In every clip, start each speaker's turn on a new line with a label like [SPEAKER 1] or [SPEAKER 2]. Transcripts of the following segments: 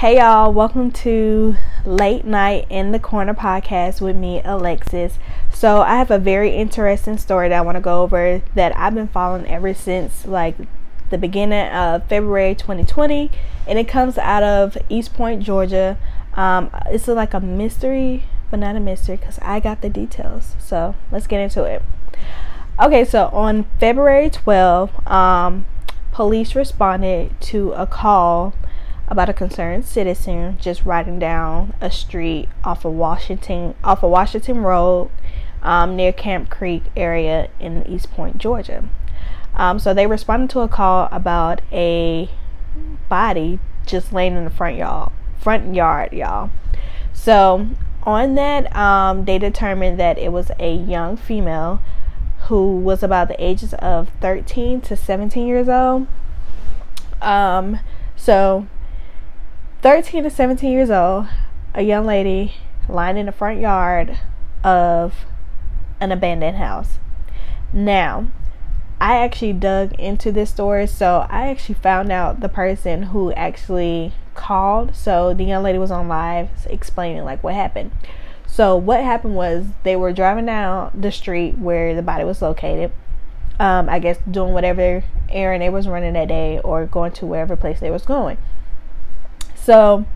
[SPEAKER 1] Hey y'all, welcome to Late Night in the Corner podcast with me, Alexis. So I have a very interesting story that I want to go over that I've been following ever since like the beginning of February 2020, and it comes out of East Point, Georgia. It's like a mystery, but not a mystery because I got the details. So let's get into it. Okay, so on February 12th, police responded to a call about a concerned citizen just riding down a street off of Washington Road, near Camp Creek area in East Point, Georgia. So they responded to a call about a body just laying in the front yard, y'all. So on that, they determined that it was a young female who was about the ages of 13 to 17 years old. So 13 to 17 years old, a young lady lying in the front yard of an abandoned house. Now, I actually dug into this story, so I actually found out the person who actually called. So the young lady was on live explaining like what happened. So what happened was they were driving down the street where the body was located. I guess doing whatever errand they was running that day or going to wherever place they was going. So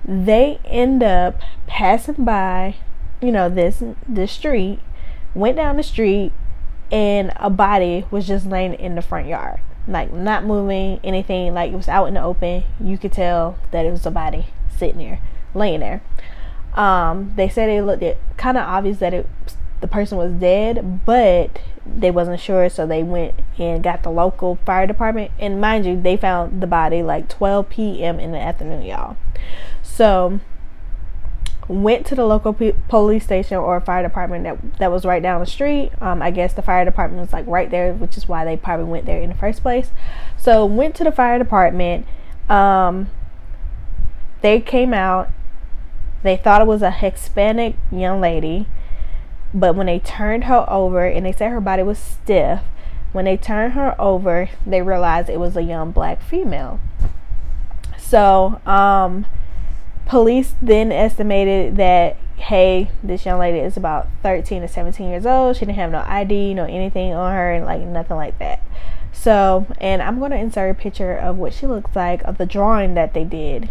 [SPEAKER 1] they end up passing by, this street, went down the street, and a body was just laying in the front yard, like not moving anything, like it was out in the open. You could tell that it was a body sitting there, laying there. They said it looked kind of obvious that the person was dead, but they wasn't sure, so they went and got the local fire department. And mind you, they found the body like 12 p.m. in the afternoon, y'all. So went to the local police station or fire department that was right down the street. I guess the fire department was like right there, which is why they probably went there in the first place. So went to the fire department. They came out. They thought it was a Hispanic young lady. But when they turned her over, and they said her body was stiff, when they turned her over, they realized it was a young black female. So police then estimated that, hey, this young lady is about 13 to 17 years old. She didn't have no ID, no anything on her, and like nothing like that. So, and I'm going to insert a picture of what she looks like, of the drawing that they did,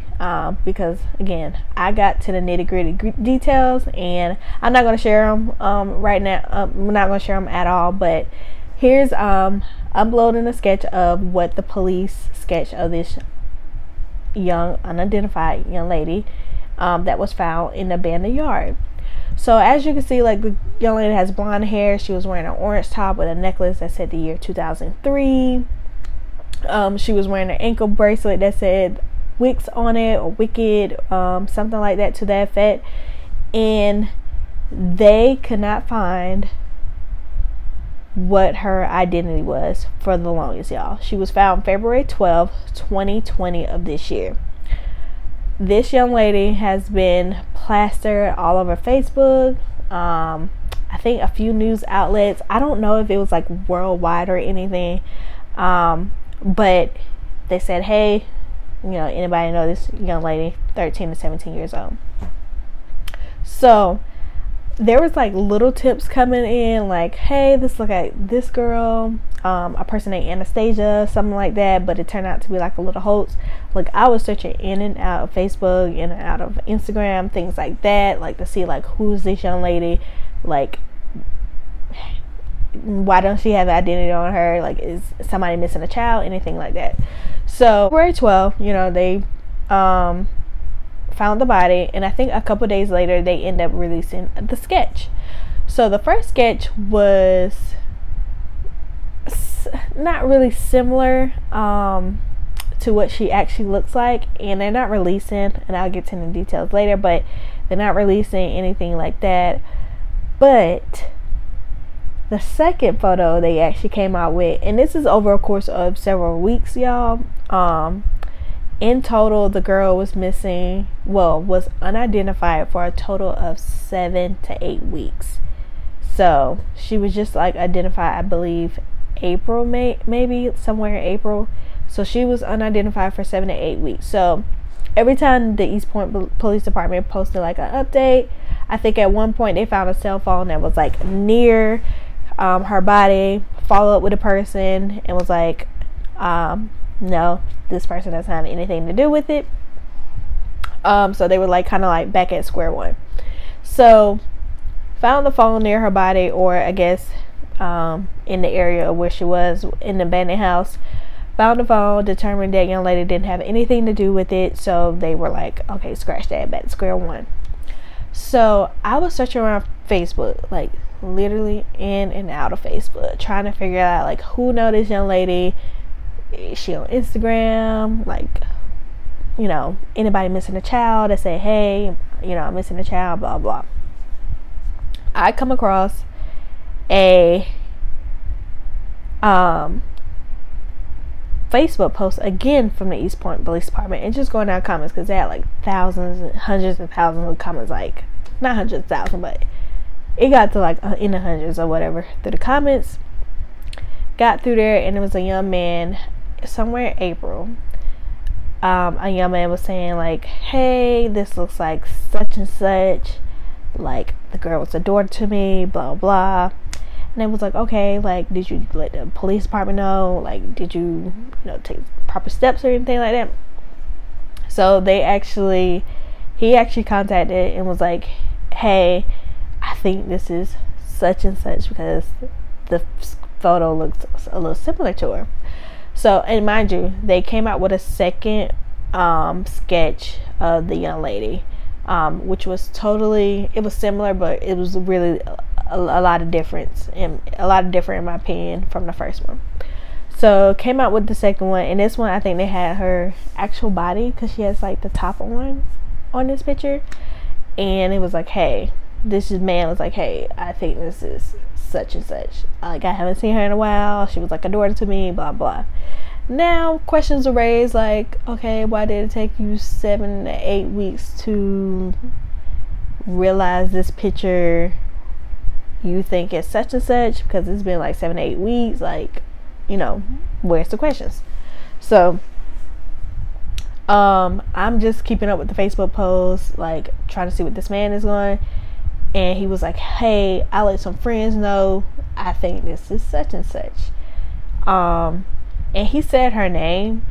[SPEAKER 1] because again, I got to the nitty-gritty details, and I'm not going to share them right now. I'm not going to share them at all, but here's uploading a sketch of what the police sketch of this young unidentified young lady that was found in the abandoned yard. So as you can see, like the young lady has blonde hair. She was wearing an orange top with a necklace that said the year 2003. She was wearing an ankle bracelet that said Wicks on it, or Wicked, something like that to that effect. And they could not find what her identity was for the longest, y'all. She was found February 12th, 2020 of this year. This young lady has been plastered all over Facebook. I think a few news outlets. I don't know if it was like worldwide or anything. But they said, hey, anybody know this young lady, 13 to 17 years old. So there was like little tips coming in, like, hey, this look like this girl, a person named Anastasia, something like that, but it turned out to be like a little hoax. Like I was searching in and out of Facebook, in and out of Instagram, things like that, like to see like who's this young lady, like why don't she have identity on her, like is somebody missing a child, anything like that. So February 12th, they found the body, and I think a couple days later they end up releasing the sketch. So the first sketch was not really similar to what she actually looks like, and they're not releasing, and I'll get to the details later, but they're not releasing anything like that. But the second photo they actually came out with, and this is over a course of several weeks, y'all. In total, the girl was was unidentified for a total of 7 to 8 weeks. So she was just like identified, I believe, April, maybe somewhere in April. So she was unidentified for 7 to 8 weeks. So every time the East Point Police Department posted like an update, I think at one point they found a cell phone that was like near her body, follow up with a person, and was like, no, this person doesn't have anything to do with it. So they were like kind of like back at square one. So found the phone near her body, or I guess in the area of where she was in the abandoned house. Found the phone, determined that young lady didn't have anything to do with it. So they were like, okay, scratch that, back to square one. So I was searching around Facebook, like literally in and out of Facebook, trying to figure out like who know this young lady. Is she on Instagram? Like, you know, anybody missing a child that say, hey, you know, I'm missing a child, blah blah. I come across a Facebook post again from the East Point Police Department, and just going down comments, because they had like thousands, hundreds of thousands of comments, like not hundreds of thousands, but it got to like in the hundreds or whatever through the comments. Got through there, and it was a young man somewhere in April. A young man was saying like, hey, this looks like such and such, like the girl was a daughter to me, blah blah. And it was like, okay, like, did you let the police department know? Like, did you know, take proper steps or anything like that? So he actually contacted and was like, hey, I think this is such and such, because the photo looks a little similar to her. So, and mind you, they came out with a second sketch of the young lady, which was it was similar, but it was really a lot of difference, and a lot of different in my opinion from the first one. So came out with the second one, and this one I think they had her actual body, because she has like the top on this picture, and it was like, hey, this man was like, hey, I think this is such and such, like I haven't seen her in a while, she was like a daughter to me, blah blah. Now questions are raised like, okay, why did it take you 7 to 8 weeks to realize this picture you think it's such and such, because it's been like 7 to 8 weeks, like, you know, where's the questions? So I'm just keeping up with the Facebook posts, like trying to see what this man is going, and he was like, hey, I let some friends know I think this is such and such, and he said her name,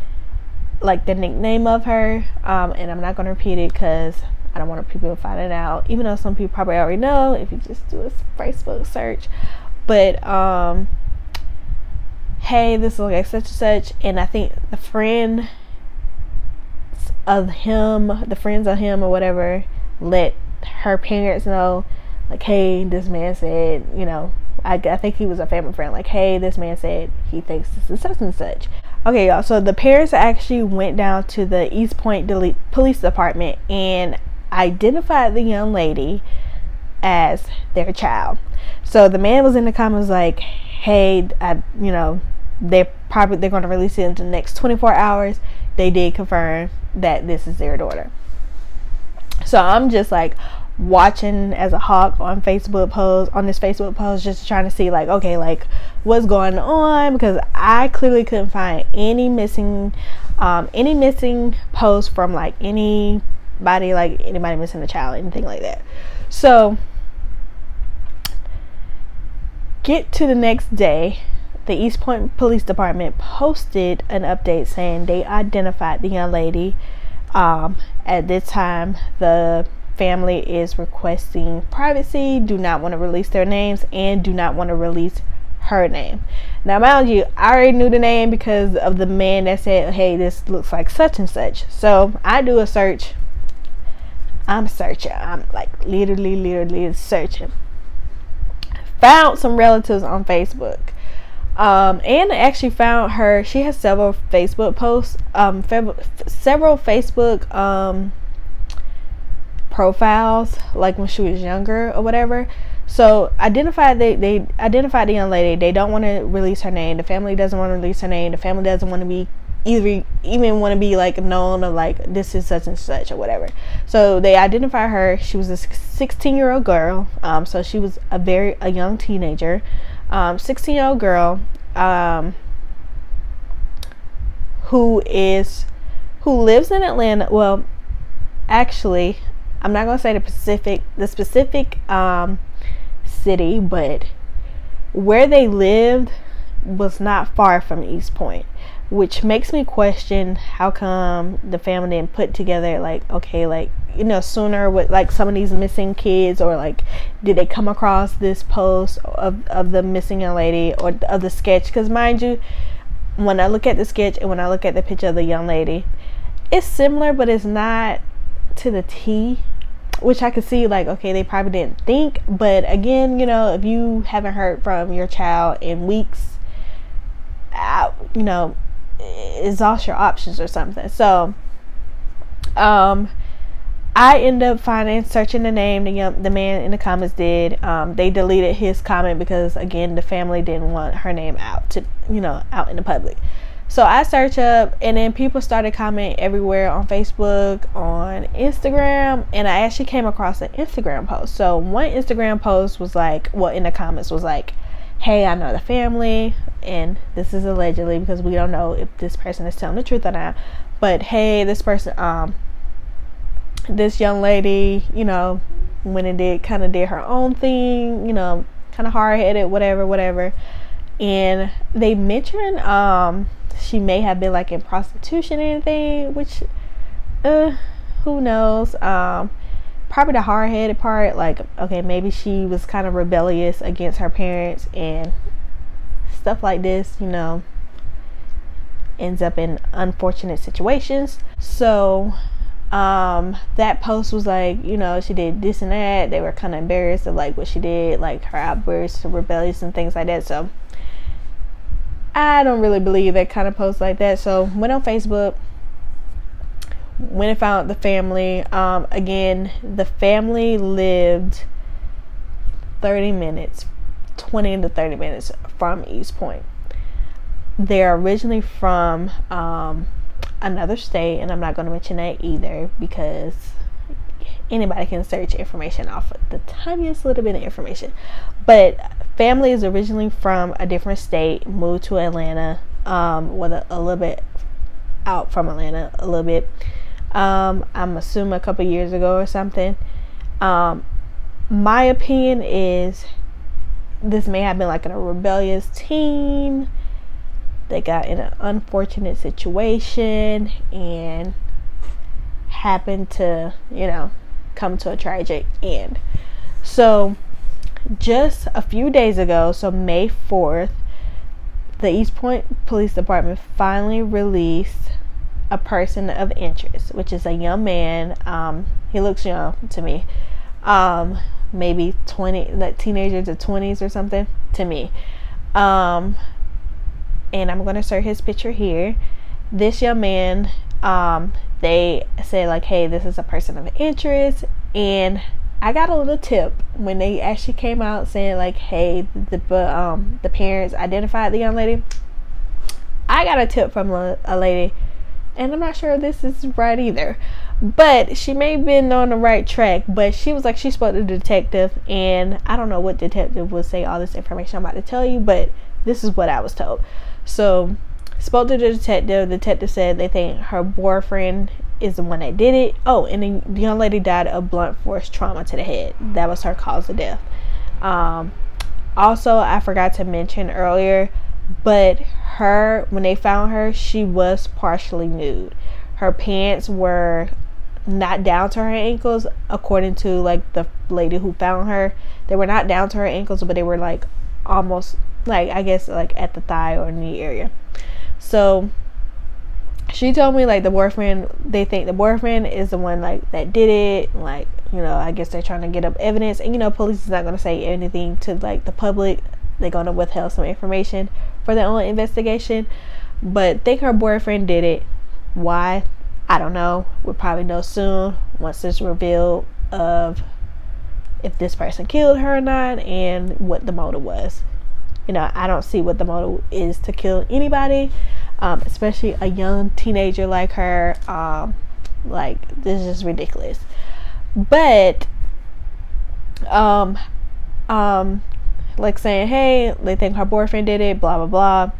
[SPEAKER 1] like the nickname of her, and I'm not going to repeat it because I don't want people to find it out, even though some people probably already know if you just do a Facebook search. But hey, this looks like such and such, and I think the friends of him or whatever let her parents know, like, hey, this man said, you know, I think he was a family friend, like, hey, this man said he thinks this is such and such. Okay, y'all, so the parents actually went down to the East Point Police Department and identified the young lady as their child. So the man was in the comments like, hey, you know, they're going to release it in the next 24 hours. They did confirm that this is their daughter. So I'm just like watching as a hawk on this Facebook post, just trying to see like, okay, like what's going on, because I clearly couldn't find any missing posts from like anybody missing a child, anything like that. So get to the next day, the East Point Police Department posted an update saying they identified the young lady. At this time, the family is requesting privacy, do not want to release their names, and do not want to release her name. Now, mind you, I already knew the name because of the man that said, hey, this looks like such and such. So I do a search. I'm searching. I'm like literally searching. Found some relatives on Facebook. And actually found her. She has several Facebook posts, several Facebook profiles, like when she was younger or whatever. So they identified the young lady. They don't want to release her name. The family doesn't want to release her name. The family doesn't want to be even want to be like known or like this is such and such or whatever. So they identify her. She was a 16-year-old girl. So she was a young teenager. 16-year-old girl who lives in Atlanta. Well, actually, I'm not gonna say the specific city, but where they lived was not far from East Point, which makes me question how come the family didn't put together, like, okay, like, you know, sooner with like some of these missing kids, or like did they come across this post of the missing young lady, or of the sketch? Because mind you, when I look at the sketch and when I look at the picture of the young lady, it's similar, but it's not to the T, which I could see, like, okay, they probably didn't think. But again, you know, if you haven't heard from your child in weeks, you know, exhaust your options or something. So I end up searching the name. The man in the comments did. They deleted his comment because, again, the family didn't want her name out in the public. So I search up, and then people started commenting everywhere on Facebook, on Instagram, and I actually came across an Instagram post. So one Instagram post was like, well, in the comments was like, hey, I know the family, and this is allegedly, because we don't know if this person is telling the truth or not, but hey, this person, this young lady, you know, went and did her own thing, you know, kind of hard-headed, whatever, and they mentioned she may have been like in prostitution or anything, which who knows. Probably the hard-headed part, like, okay, maybe she was kind of rebellious against her parents, and stuff like this, you know, ends up in unfortunate situations. So that post was like, you know, she did this and that. They were kind of embarrassed of like what she did, like her outbursts, rebellious and things like that. So I don't really believe that kind of post like that. So went on Facebook, went and found the family. Again, the family lived 20 to 30 minutes from East Point. They're originally from another state, and I'm not going to mention that either, because anybody can search information off of the tiniest little bit of information. But family is originally from a different state, moved to Atlanta, with a little bit out from Atlanta, a little bit. I'm assuming a couple years ago or something. My opinion is this may have been like a rebellious teen. They got in an unfortunate situation and happened to, you know, come to a tragic end. So just a few days ago, so May 4th, the East Point Police Department finally released a person of interest, which is a young man. He looks young to me, maybe 20, like teenager to 20s or something to me. And I'm going to insert his picture here. This young man, they say like, hey, this is a person of interest. And I got a little tip when they actually came out saying like, hey, the parents identified the young lady. I got a tip from a lady, and I'm not sure if this is right either, but she may have been on the right track. But she was like, she spoke to the detective, and I don't know what detective would say all this information I'm about to tell you, but this is what I was told. So spoke to the detective. The detective said they think her boyfriend is the one that did it. Oh, and the young lady died of blunt force trauma to the head. That was her cause of death. Also, I forgot to mention earlier, but when they found her, she was partially nude. Her pants were not down to her ankles, according to like the lady who found her. They were not down to her ankles, but they were like almost, like, I guess like at the thigh or knee area. So she told me like they think the boyfriend is the one like that did it. Like, you know, I guess they're trying to get up evidence, and you know, police is not going to say anything to like the public. They're going to withhold some information for their own investigation, but think her boyfriend did it. Why? I don't know. We'll probably know soon once it's revealed of if this person killed her or not, and what the motive was. You know, I don't see what the motive is to kill anybody, especially a young teenager like her. Like, this is just ridiculous. But like saying, hey, they think her boyfriend did it, blah blah blah.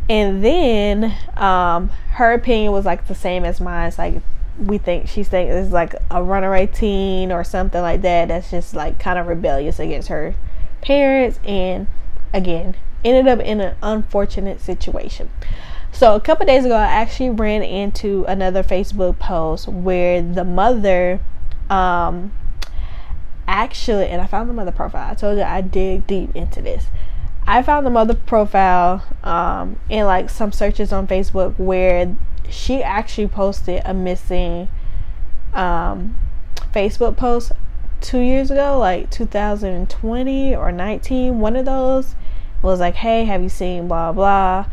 [SPEAKER 1] And then her opinion was like the same as mine. It's like, she thinks is like a runaway teen or something like that, that's just like kind of rebellious against her parents, and again ended up in an unfortunate situation. So a couple days ago, I actually ran into another Facebook post where the mother actually, and I found the mother profile. I told you I dig deep into this. I found the mother profile in like some searches on Facebook where she actually posted a missing Facebook post 2 years ago, like 2020 or 19. One of those was like, hey, have you seen blah blah,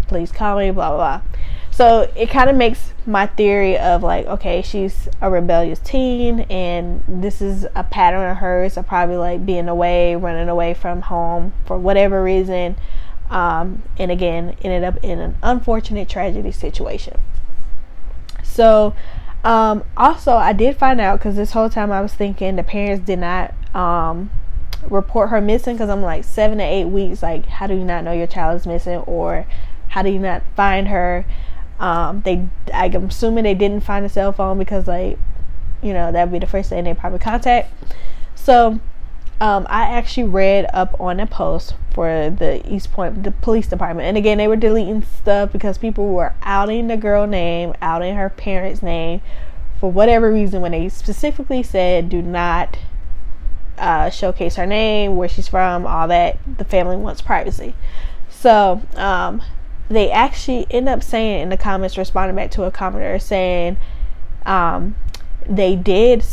[SPEAKER 1] please call me, blah blah. So it kind of makes my theory of like, okay, she's a rebellious teen, and this is a pattern of hers of probably like being away, running away from home for whatever reason, and again ended up in an unfortunate tragedy situation. So also I did find out, because this whole time I was thinking the parents did not report her missing, because I'm like 7 to 8 weeks, like how do you not know your child is missing, or how do you not find her? I'm assuming they didn't find a cell phone, because like, you know, that would be the first thing they probably contact. So I actually read up on a post for the East Point, the police department, and again they were deleting stuff because people were outing the girl name, outing her parents' name for whatever reason, when they specifically said do not showcase her name, where she's from, all that. The family wants privacy. So they actually end up saying in the comments, responding back to a commenter saying they did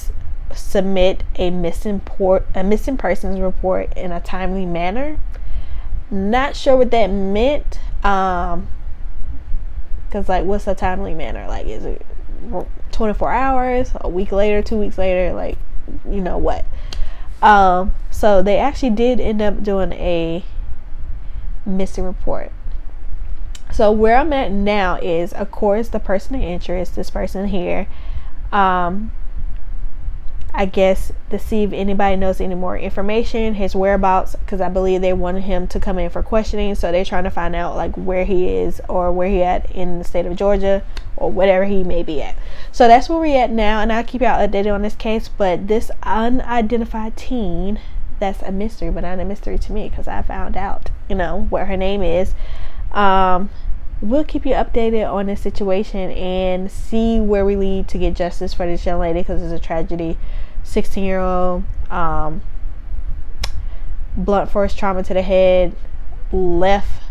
[SPEAKER 1] submit a missing persons report in a timely manner. Not sure what that meant, because like, what's a timely manner? Like, is it 24 hours, a week later, 2 weeks later, like, you know what? So they actually did end up doing a missing report. So where I'm at now is, of course, the person of interest, this person here, I guess to see if anybody knows any more information, his whereabouts, because I believe they wanted him to come in for questioning, so they're trying to find out like where he is, or where he at in the state of Georgia, or whatever he may be at. So that's where we're at now, and I'll keep y'all updated on this case. But this unidentified teen, that's a mystery, but not a mystery to me, because I found out, you know, what her name is. We'll keep you updated on this situation and see where we lead to get justice for this young lady, because it's a tragedy. 16-year-old, blunt force trauma to the head, left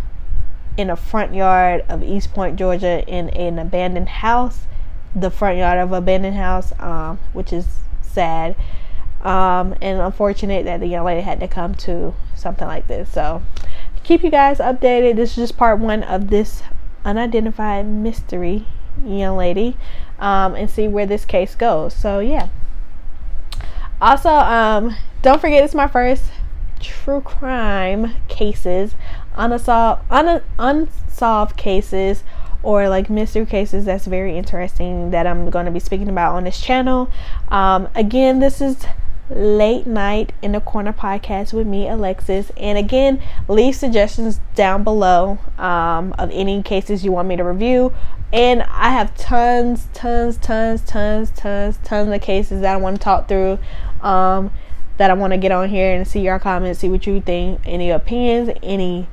[SPEAKER 1] in a front yard of East Point, Georgia, in an abandoned house, the front yard of an abandoned house, which is sad, and unfortunate that the young lady had to come to something like this. So keep you guys updated. This is just part one of this unidentified mystery young lady, and see where this case goes. So yeah. Also, don't forget, it's my first true crime cases, unsolved cases, or like mystery cases that's very interesting that I'm going to be speaking about on this channel. Again, this is Late Night in the Corner podcast with me, Alexis, and again, leave suggestions down below of any cases you want me to review. And I have tons of cases that I want to talk through, that I want to get on here and see your comments, see what you think, any opinions, any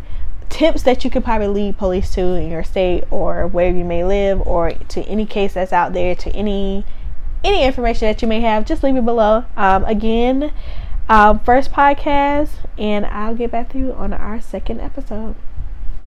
[SPEAKER 1] tips that you could probably lead police to in your state or where you may live, or to any case that's out there, to any information that you may have. Just leave it below. Again, first podcast, and I'll get back to you on our second episode.